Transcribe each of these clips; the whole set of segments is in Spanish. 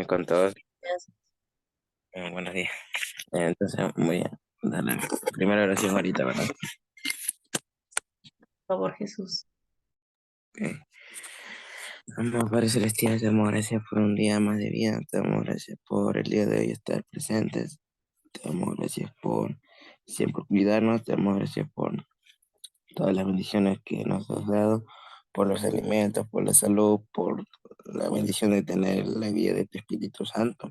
Con todos, buenos días. Entonces voy a dar la primera oración ahorita, ¿verdad? Por favor, Jesús. Ok. Amor Padre Celestial, te damos gracias por un día más de vida, te damos gracias por el día de hoy estar presentes, te damos gracias por siempre cuidarnos, te damos gracias por todas las bendiciones que nos has dado, por los alimentos, por la salud, por la bendición de tener la vida de tu Espíritu Santo.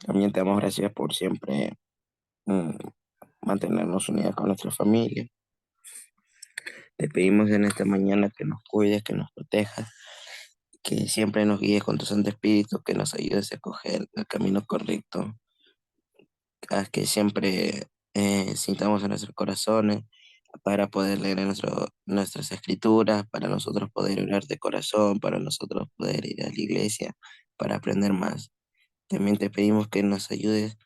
También te damos gracias por siempre mm, mantenernos unidos con nuestra familia. Te pedimos en esta mañana que nos cuides, que nos protejas, que siempre nos guíes con tu Santo Espíritu, que nos ayudes a escoger el camino correcto, haz que siempre sintamos en nuestros corazones para poder leer en nuestras escrituras, para nosotros poder orar de corazón, para nosotros poder ir a la iglesia, para aprender más. También te pedimos que nos ayudes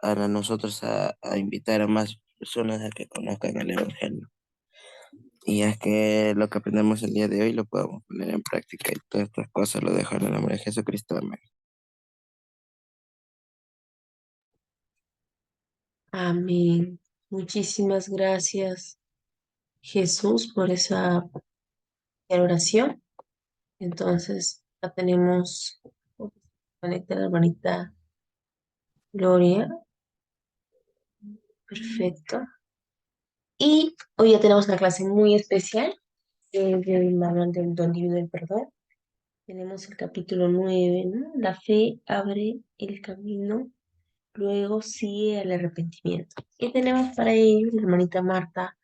a nosotros a invitar a más personas a que conozcan el Evangelio. Y es que lo que aprendemos el día de hoy lo podemos poner en práctica y todas estas cosas lo dejo en el nombre de Jesucristo. Amén. Amén. Muchísimas gracias, Jesús, por esa oración. Entonces, ya tenemos conecta la hermanita Gloria. Perfecto. Y hoy ya tenemos una clase muy especial del manual del don divino del perdón. Tenemos el capítulo 9, ¿no? La fe abre el camino, luego sigue al arrepentimiento. Y tenemos para ello la hermanita Marta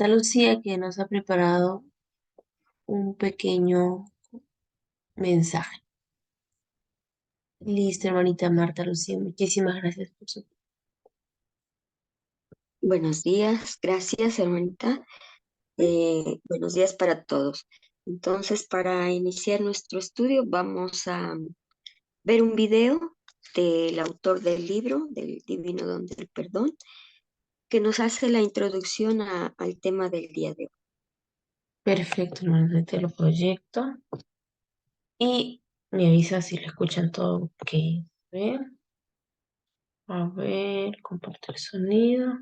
Lucía, que nos ha preparado un pequeño mensaje. Listo, hermanita Marta Lucía, muchísimas gracias por su... Buenos días, gracias hermanita. Buenos días para todos. Entonces, para iniciar nuestro estudio, vamos a ver un video del autor del libro, del Divino Don del Perdón, que nos hace la introducción al tema del día de hoy. Perfecto, hermanita, te lo proyecto. Y me avisa si lo escuchan todo. Ok, a ver, compartir sonido.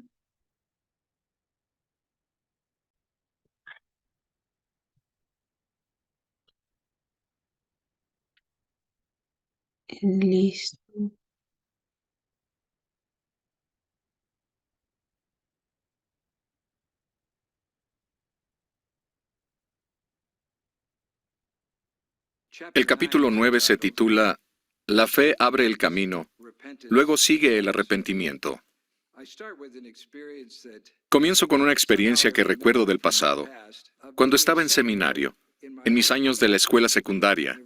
Listo. El capítulo 9 se titula La fe abre el camino, luego sigue el arrepentimiento. Comienzo con una experiencia que recuerdo del pasado. Cuando estaba en seminario, en mis años de la escuela secundaria,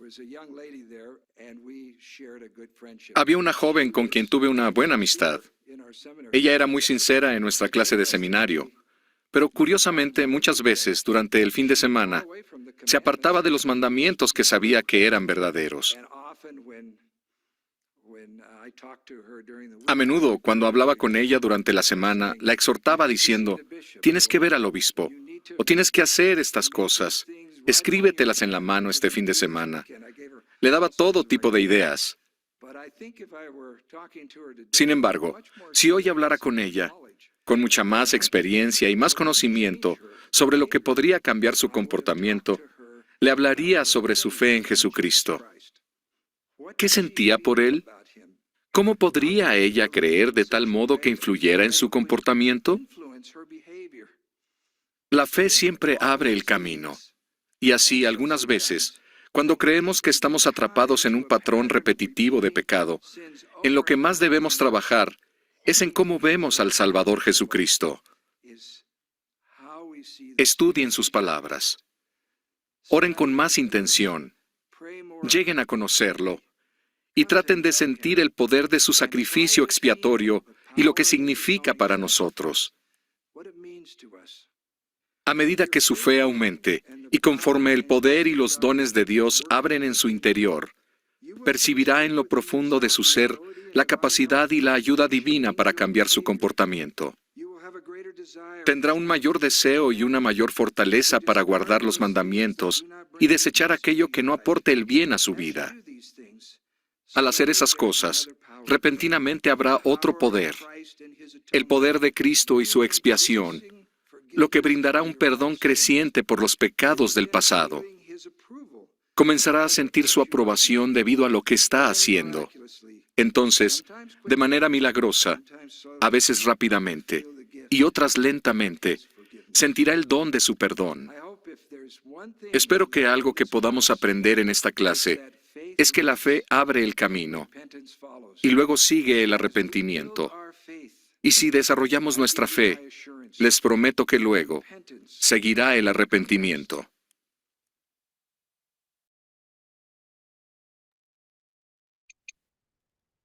había una joven con quien tuve una buena amistad. Ella era muy sincera en nuestra clase de seminario, pero curiosamente muchas veces durante el fin de semana se apartaba de los mandamientos que sabía que eran verdaderos. A menudo, cuando hablaba con ella durante la semana, la exhortaba diciendo, tienes que ver al obispo, o tienes que hacer estas cosas, escríbetelas en la mano este fin de semana. Le daba todo tipo de ideas. Sin embargo, si hoy hablara con ella, con mucha más experiencia y más conocimiento sobre lo que podría cambiar su comportamiento, le hablaría sobre su fe en Jesucristo. ¿Qué sentía por él? ¿Cómo podría ella creer de tal modo que influyera en su comportamiento? La fe siempre abre el camino. Y así, algunas veces, cuando creemos que estamos atrapados en un patrón repetitivo de pecado, en lo que más debemos trabajar es en cómo vemos al Salvador Jesucristo. Estudien sus palabras. Oren con más intención. Lleguen a conocerlo. Y traten de sentir el poder de su sacrificio expiatorio y lo que significa para nosotros. A medida que su fe aumente y conforme el poder y los dones de Dios abren en su interior, percibirá en lo profundo de su ser la capacidad y la ayuda divina para cambiar su comportamiento. Tendrá un mayor deseo y una mayor fortaleza para guardar los mandamientos y desechar aquello que no aporte el bien a su vida. Al hacer esas cosas, repentinamente habrá otro poder, el poder de Cristo y su expiación, lo que brindará un perdón creciente por los pecados del pasado. Comenzará a sentir su aprobación debido a lo que está haciendo. Entonces, de manera milagrosa, a veces rápidamente y otras lentamente, sentirá el don de su perdón. Espero que algo que podamos aprender en esta clase es que la fe abre el camino y luego sigue el arrepentimiento. Y si desarrollamos nuestra fe, les prometo que luego seguirá el arrepentimiento.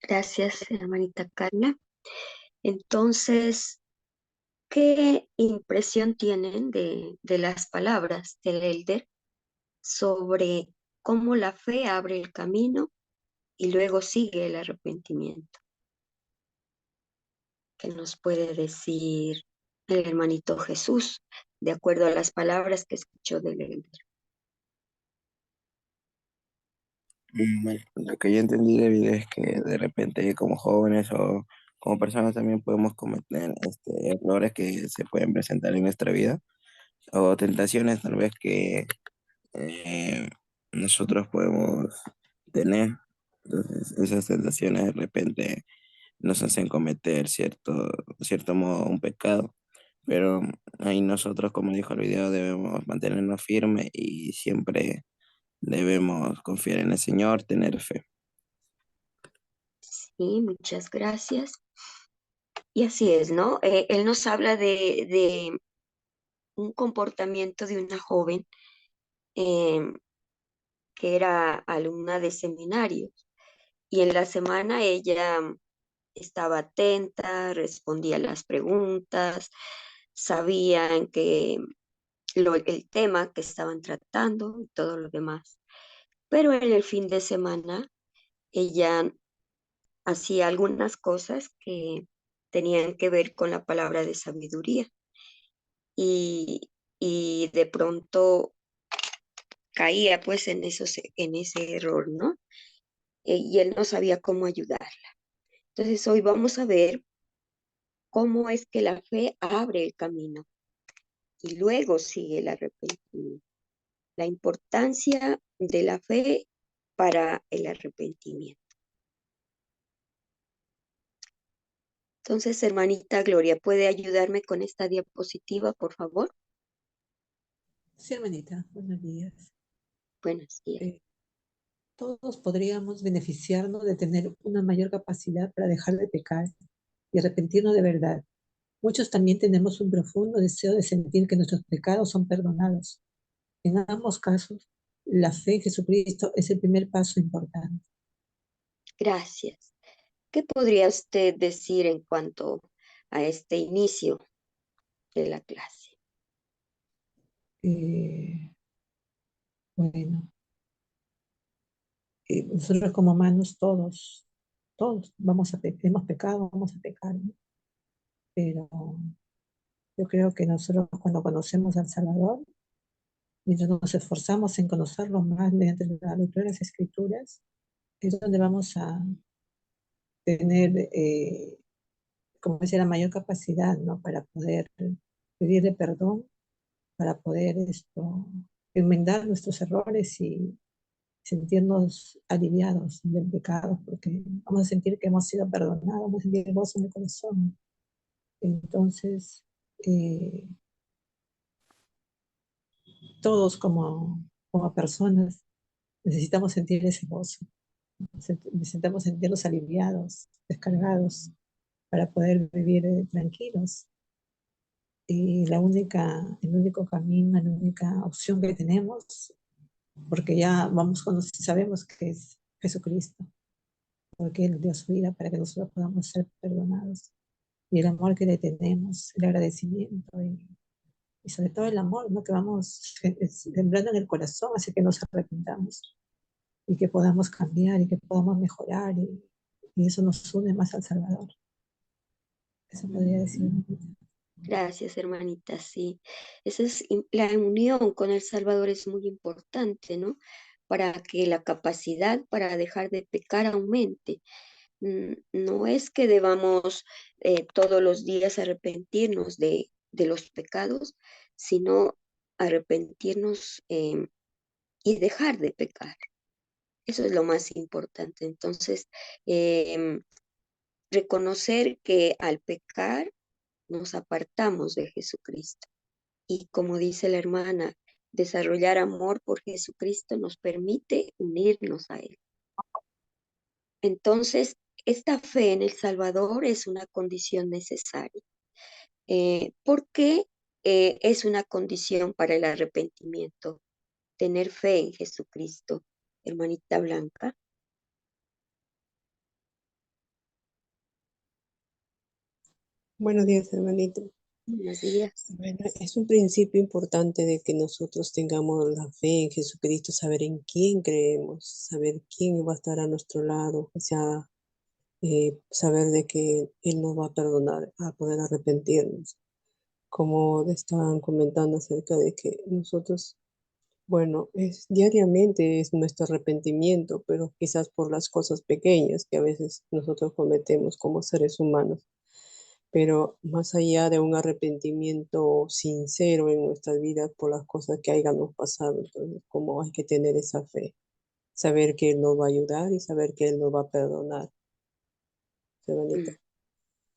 Gracias, hermanita Carla. Entonces, ¿qué impresión tienen de las palabras del Elder sobre cómo la fe abre el camino y luego sigue el arrepentimiento? ¿Qué nos puede decir el hermanito Jesús de acuerdo a las palabras que escuchó del Elder? Bueno, lo que yo entendí de vida es que de repente como jóvenes o como personas también podemos cometer errores que se pueden presentar en nuestra vida o tentaciones tal vez que eh, nosotros podemos tener. Entonces, esas tentaciones de repente nos hacen cometer cierto modo un pecado. Pero ahí nosotros, como dijo el video, debemos mantenernos firmes y siempre debemos confiar en el Señor, tener fe. Sí, muchas gracias. Y así es, ¿no? Él nos habla de un comportamiento de una joven em, que era alumna de seminario. Y en la semana ella estaba atenta, respondía las preguntas, sabían que el tema que estaban tratando y todo lo demás. Pero en el fin de semana ella hacía algunas cosas que tenían que ver con la palabra de sabiduría y de pronto caía pues en ese error, ¿no? Y él no sabía cómo ayudarla. Entonces hoy vamos a ver cómo es que la fe abre el camino y luego sigue el arrepentimiento. La importancia de la fe para el arrepentimiento. Entonces, hermanita Gloria, ¿puede ayudarme con esta diapositiva, por favor? Sí, hermanita, buenos días. Buenos días. Todos podríamos beneficiarnos de tener una mayor capacidad para dejar de pecar y arrepentirnos de verdad. Muchos también tenemos un profundo deseo de sentir que nuestros pecados son perdonados. En ambos casos, la fe en Jesucristo es el primer paso importante. Gracias. ¿Qué podría usted decir en cuanto a este inicio de la clase? Bueno, nosotros como humanos todos hemos pecado, vamos a pecar, ¿no? Pero yo creo que nosotros cuando conocemos al Salvador, mientras nos esforzamos en conocerlo más mediante la lectura de las Escrituras, es donde vamos a tener, como decía, la mayor capacidad, ¿no? Para poder pedirle perdón, para poder enmendar nuestros errores y sentirnos aliviados del pecado, porque vamos a sentir que hemos sido perdonados, vamos a sentir gozo en el corazón. Entonces, todos como personas necesitamos sentir ese gozo, necesitamos sentirnos aliviados, descargados, para poder vivir tranquilos. Y el único camino, la única opción que tenemos, porque ya sabemos que es Jesucristo, porque Él dio su vida para que nosotros podamos ser perdonados. Y el amor que le tenemos, el agradecimiento y sobre todo el amor, ¿no? Que vamos sembrando en el corazón, así que nos arrepentamos y que podamos cambiar y que podamos mejorar y eso nos une más al Salvador. Eso podría decir. Gracias, hermanita. Sí, esa es la unión con el Salvador es muy importante, ¿no? Para que la capacidad para dejar de pecar aumente. No es que debamos todos los días arrepentirnos de los pecados, sino arrepentirnos y dejar de pecar. Eso es lo más importante. Entonces, em, reconocer que al pecar nos apartamos de Jesucristo. Y como dice la hermana, desarrollar amor por Jesucristo nos permite unirnos a Él. Entonces, esta fe en el Salvador es una condición necesaria. ¿Por qué es una condición para el arrepentimiento? Tener fe en Jesucristo, hermanita Blanca. Buenos días, hermanito. Buenos días. Bueno, es un principio importante de que nosotros tengamos la fe en Jesucristo, saber en quién creemos, saber quién va a estar a nuestro lado, o sea, saber de que Él nos va a perdonar, a poder arrepentirnos. Como estaban comentando acerca de que nosotros, bueno, diariamente es nuestro arrepentimiento, pero quizás por las cosas pequeñas que a veces nosotros cometemos como seres humanos. Pero más allá de un arrepentimiento sincero en nuestras vidas por las cosas que hayamos pasado, entonces, ¿cómo hay que tener esa fe? Saber que Él nos va a ayudar y saber que Él nos va a perdonar. Qué bonito.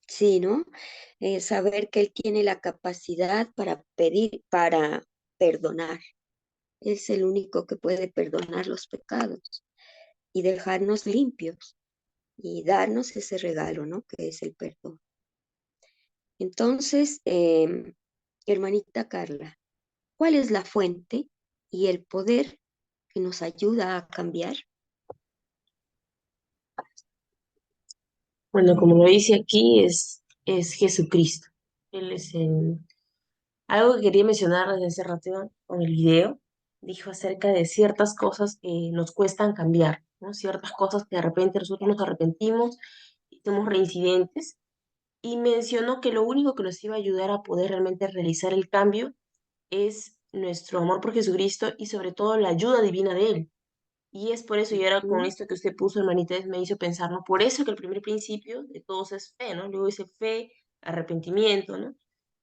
Sí, ¿no? Saber que Él tiene la capacidad para pedir, para perdonar. Es el único que puede perdonar los pecados y dejarnos limpios y darnos ese regalo, ¿no? Que es el perdón. Entonces, hermanita Carla, ¿cuál es la fuente y el poder que nos ayuda a cambiar? Bueno, como lo dice aquí, es Jesucristo. Él es el... Algo que quería mencionar desde hace rato con el video, dijo acerca de ciertas cosas que nos cuestan cambiar, ¿no? Ciertas cosas que de repente nosotros nos arrepentimos y somos reincidentes. Y mencionó que lo único que nos iba a ayudar a poder realmente realizar el cambio es nuestro amor por Jesucristo y sobre todo la ayuda divina de Él. Y es por eso, y ahora con Ujú. esto que usted puso, hermanita, me hizo pensar, ¿no? Por eso que el primer principio de todos es fe, ¿no? Luego dice fe, arrepentimiento, ¿no?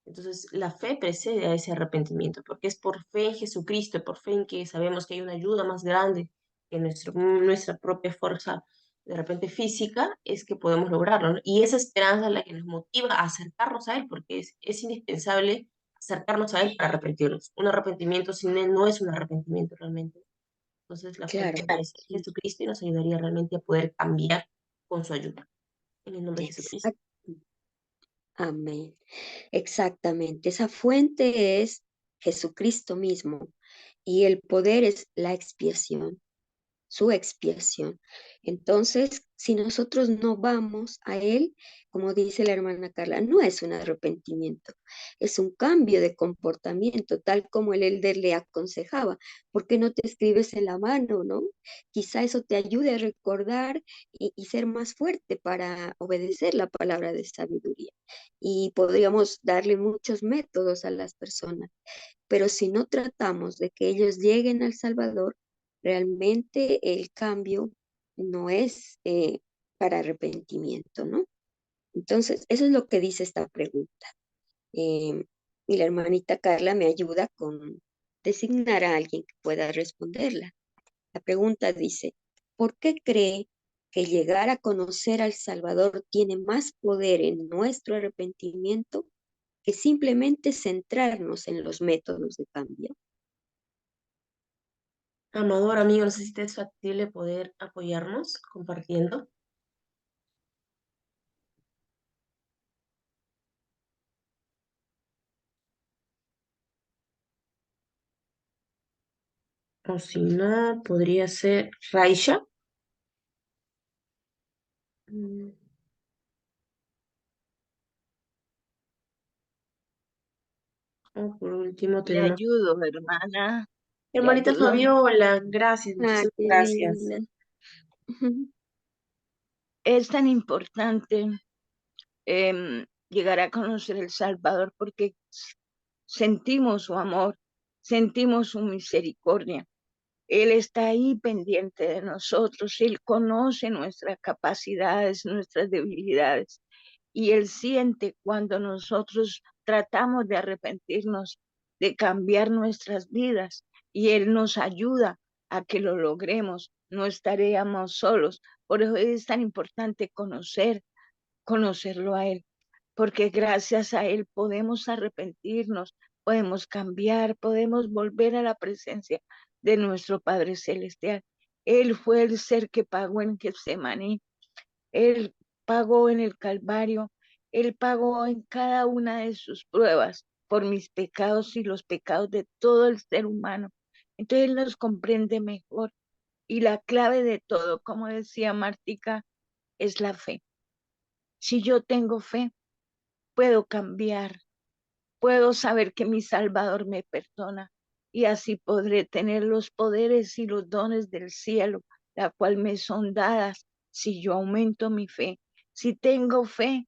Entonces, la fe precede a ese arrepentimiento, porque es por fe en Jesucristo, por fe en que sabemos que hay una ayuda más grande que nuestra propia fuerza, de repente física, es que podemos lograrlo, ¿no? Y esa esperanza es la que nos motiva a acercarnos a Él, porque es indispensable acercarnos a Él para arrepentirnos. Un arrepentimiento sin Él no es un arrepentimiento realmente. Entonces, la fuente Claro, es sí. Jesucristo y nos ayudaría realmente a poder cambiar con su ayuda. En el nombre de Jesucristo. Exacto. Amén. Exactamente. Esa fuente es Jesucristo mismo y el poder es la expiación, su expiación. Entonces, si nosotros no vamos a Él, como dice la hermana Carla, no es un arrepentimiento, es un cambio de comportamiento, tal como el elder le aconsejaba. ¿Por qué no te escribes en la mano, no? Quizá eso te ayude a recordar y ser más fuerte para obedecer la palabra de sabiduría. Y podríamos darle muchos métodos a las personas, pero si no tratamos de que ellos lleguen al Salvador, realmente el cambio no es para arrepentimiento, ¿no? Entonces, eso es lo que dice esta pregunta. Eh, y la hermanita Carla me ayuda con designar a alguien que pueda responderla. La pregunta dice, ¿por qué cree que llegar a conocer al Salvador tiene más poder en nuestro arrepentimiento que simplemente centrarnos en los métodos de cambio? Amador, amigo, no sé si te es factible poder apoyarnos compartiendo. O si no, podría ser Raisha. Mm, O por último Le tenemos... ayudo, hermana, le Hermanita ayudo. Fabiola, gracias, Ah, muchísimas qué gracias. linda. Es tan importante. em, llegar a conocer el Salvador porque sentimos su amor, sentimos su misericordia. Él está ahí pendiente de nosotros, Él conoce nuestras capacidades, nuestras debilidades, y Él siente cuando nosotros tratamos de arrepentirnos, de cambiar nuestras vidas, y Él nos ayuda a que lo logremos, no estaríamos solos. Por eso es tan importante conocerlo a Él, porque gracias a Él podemos arrepentirnos, podemos cambiar, podemos volver a la presencia de nuestro Padre Celestial. Él fue el ser que pagó en Getsemaní, Él pagó en el Calvario, Él pagó en cada una de sus pruebas por mis pecados y los pecados de todo el ser humano. Entonces Él nos comprende mejor. Y la clave de todo, como decía Martica, es la fe. Si yo tengo fe, puedo cambiar, puedo saber que mi Salvador me perdona y así podré tener los poderes y los dones del cielo, la cual me son dadas si yo aumento mi fe. Si tengo fe,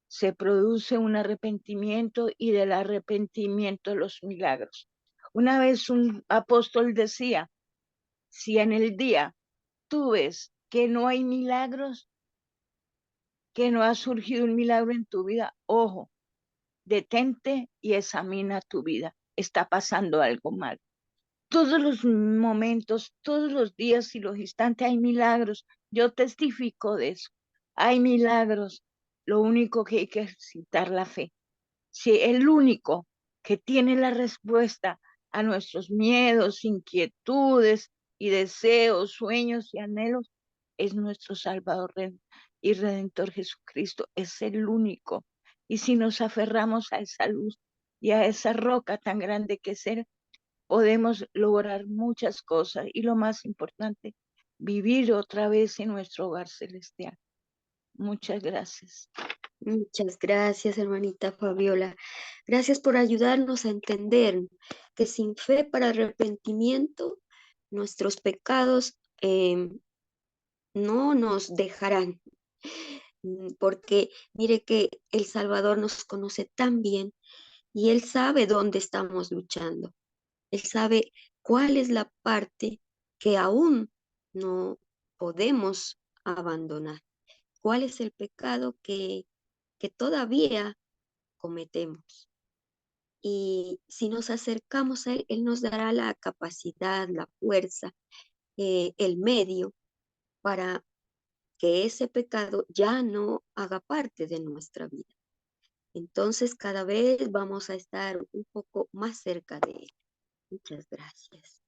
se produce un arrepentimiento y del arrepentimiento los milagros. Una vez un apóstol decía, si en el día tú ves que no hay milagros, que no ha surgido un milagro en tu vida, ojo, detente y examina tu vida. Está pasando algo mal. Todos los momentos, todos los días y los instantes hay milagros. Yo testifico de eso. Hay milagros. Lo único que hay que ejercitar la fe. Si el único que tiene la respuesta a nuestros miedos, inquietudes y deseos, sueños y anhelos es nuestro Salvador y Redentor Jesucristo. Es el único. Y si nos aferramos a esa luz y a esa roca tan grande que es Él, podemos lograr muchas cosas y lo más importante, vivir otra vez en nuestro hogar celestial. Muchas gracias. Muchas gracias, hermanita Fabiola. Gracias por ayudarnos a entender que sin fe para arrepentimiento, nuestros pecados no nos dejarán. Porque mire que el Salvador nos conoce tan bien y Él sabe dónde estamos luchando. Él sabe cuál es la parte que aún no podemos abandonar. ¿Cuál es el pecado que todavía cometemos? Y si nos acercamos a Él, Él nos dará la capacidad, la fuerza, el medio para que ese pecado ya no haga parte de nuestra vida. Entonces cada vez vamos a estar un poco más cerca de Él. Muchas gracias.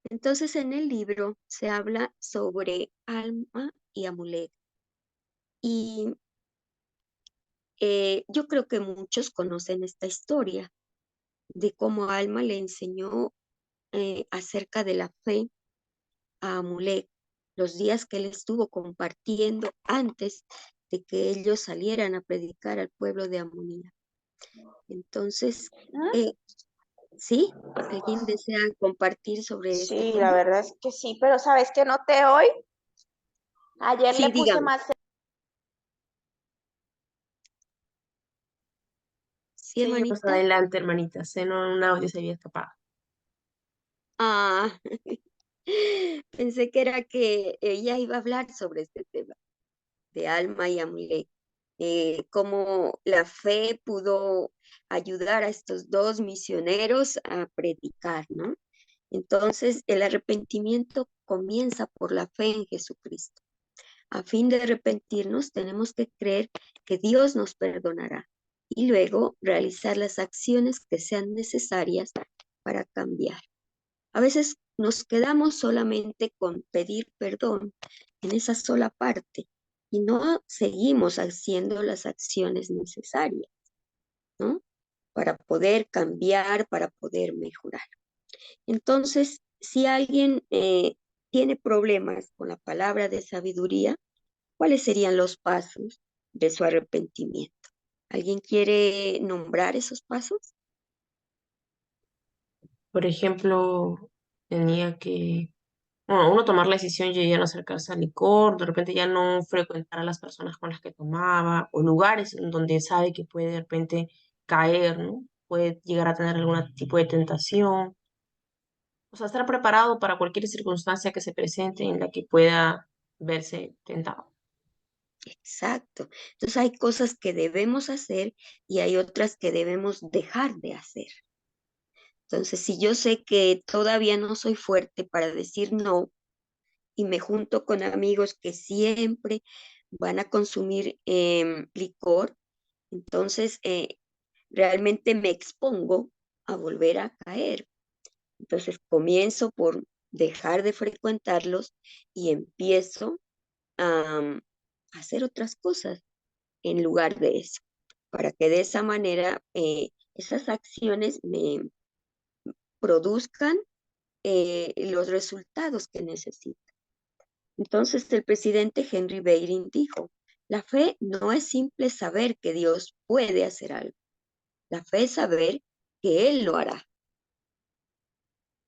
Entonces en el libro se habla sobre Alma y Amulek. Y yo creo que muchos conocen esta historia de cómo Alma le enseñó acerca de la fe a Amulek, los días que él estuvo compartiendo antes de que ellos salieran a predicar al pueblo de Amonía. Entonces, ¿sí? ¿Alguien desea compartir sobre este Sí, tema? la verdad es que sí, pero ¿sabes que noté hoy? Ayer Sí, le puse dígame. más. Sí, Sí, pues hermanita. adelante, hermanita. En un audio se había escapado. Ah, pensé que era que ella iba a hablar sobre este tema de Alma y Amulek. Cómo la fe pudo ayudar a estos dos misioneros a predicar, ¿no? Entonces, el arrepentimiento comienza por la fe en Jesucristo. A fin de arrepentirnos, tenemos que creer que Dios nos perdonará y luego realizar las acciones que sean necesarias para cambiar. A veces nos quedamos solamente con pedir perdón en esa sola parte y no seguimos haciendo las acciones necesarias, ¿no? Para poder cambiar, para poder mejorar. Entonces, si alguien tiene problemas con la palabra de sabiduría, ¿cuáles serían los pasos de su arrepentimiento? ¿Alguien quiere nombrar esos pasos? Por ejemplo, tenía que Bueno, uno tomar la decisión de ya no acercarse al licor, de repente ya no frecuentar a las personas con las que tomaba, o lugares en donde sabe que puede de repente caer, ¿no? Puede llegar a tener algún tipo de tentación. O sea, estar preparado para cualquier circunstancia que se presente en la que pueda verse tentado. Exacto. Entonces hay cosas que debemos hacer y hay otras que debemos dejar de hacer. Entonces, si yo sé que todavía no soy fuerte para decir no y me junto con amigos que siempre van a consumir licor, entonces realmente me expongo a volver a caer. Entonces comienzo por dejar de frecuentarlos y empiezo a hacer otras cosas en lugar de eso, para que de esa manera esas acciones me produzcan los resultados que necesito. Entonces el presidente Henry Beyring dijo, la fe no es simple saber que Dios puede hacer algo, la fe es saber que Él lo hará.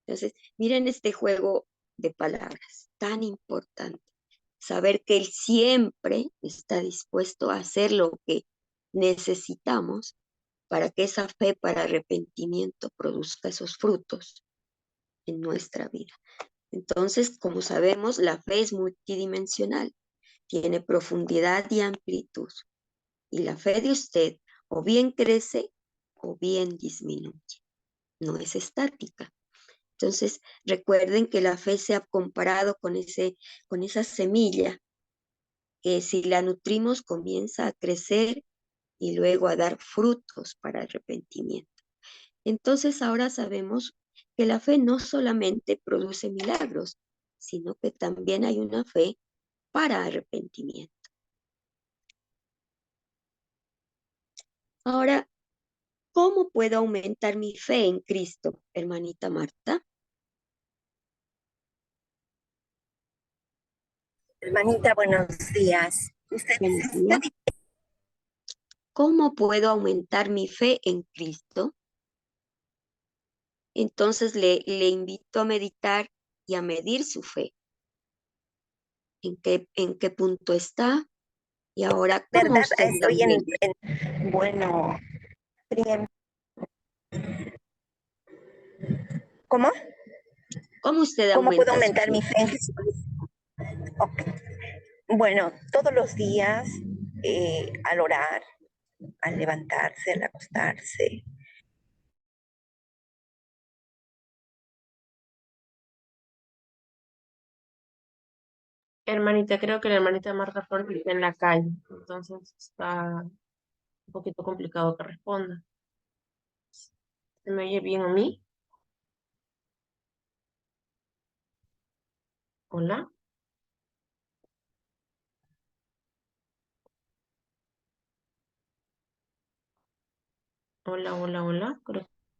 Entonces, miren este juego de palabras tan importante. Saber que Él siempre está dispuesto a hacer lo que necesitamos para que esa fe para arrepentimiento produzca esos frutos en nuestra vida. Entonces, como sabemos, la fe es multidimensional, tiene profundidad y amplitud. Y la fe de usted o bien crece o bien disminuye, no es estática. Entonces, recuerden que la fe se ha comparado con esa semilla que si la nutrimos comienza a crecer y luego a dar frutos para arrepentimiento. Entonces, ahora sabemos que la fe no solamente produce milagros, sino que también hay una fe para arrepentimiento. Ahora, ¿cómo puedo aumentar mi fe en Cristo, hermanita Marta? Hermanita, buenos días. ¿Usted Buenos necesita días. ¿Cómo puedo aumentar mi fe en Cristo? Entonces le invito a meditar y a medir su fe. En qué punto está? Y ahora, ¿cómo verdad? usted la Estoy aumenta? bueno, bien. ¿Cómo? ¿Cómo usted ¿Cómo puedo aumenta su aumentar mi fe? fe en Jesucristo? Ok. Bueno, todos los días, al orar, al levantarse, al acostarse. Hermanita, creo que la hermanita Marta Flores está en la calle, entonces está un poquito complicado que responda. ¿Se me oye bien a mí? Hola, hola, hola, hola. Creo